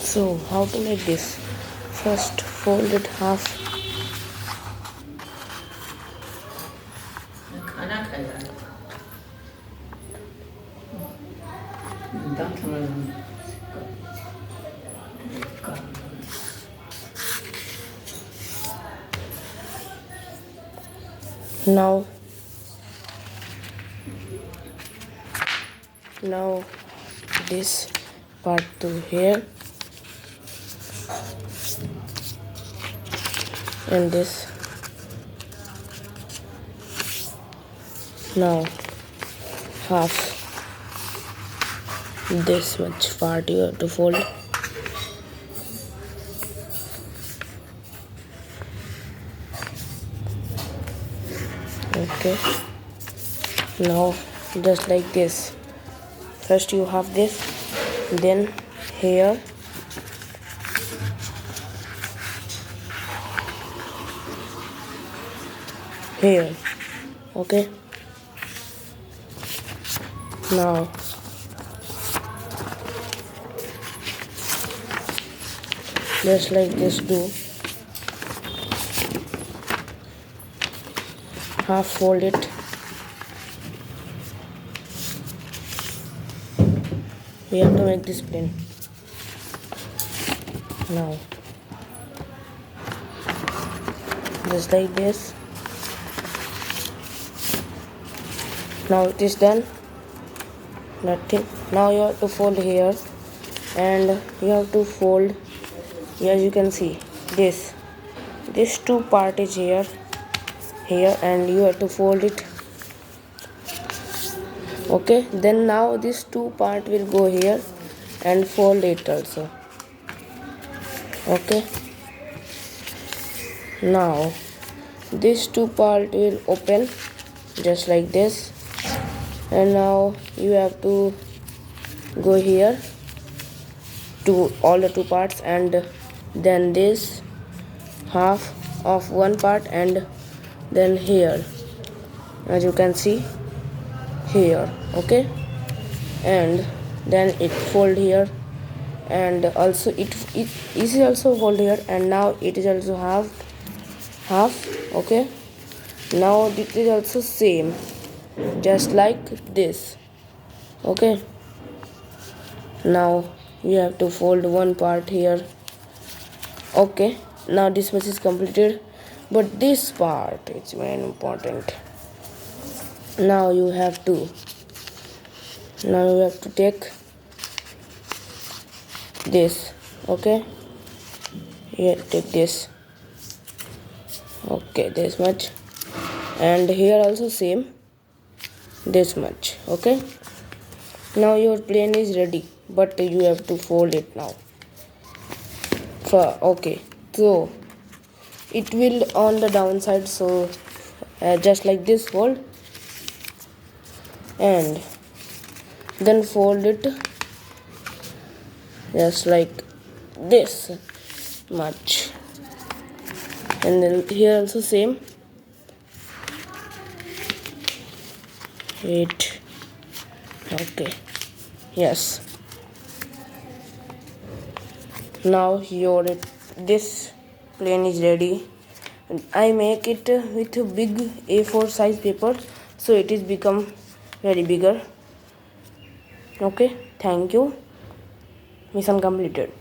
So how to make this? First fold it half. खाना खाएगा दांत Now this part to here and this. Now half this much part you have to fold. Okay, now just like this. First you have this, then here, here. Okay, now just like this, do half fold it. We have to make this plain. Now just like this. Now it is done. Nothing. Now you have to fold here, and you have to fold. As you can see, this two part is here, and you have to fold it. Okay, then now this two part will go here and fold it also. Okay, now this two part will open just like this, and now you have to go here to all the two parts, and then this half of one part, and then here, as you can see here. Okay, and then it fold here, and also it is also fold here, and now it is also half. Okay, now it is also same, just like this. Okay, now you have to fold one part here. Okay, now this much is completed, but this part is very important. Now you have to take this. Okay, here, take this. Okay, this much, and here also same, this much. Okay, now your plane is ready, but you have to fold it now. Okay, so it will on the downside, so just like this fold, and then fold it just like this much, and then here also same, it. Okay, yes, now this plane is ready. I make it with a big A4 size paper, so it is become very bigger. Okay, thank you. Mission completed.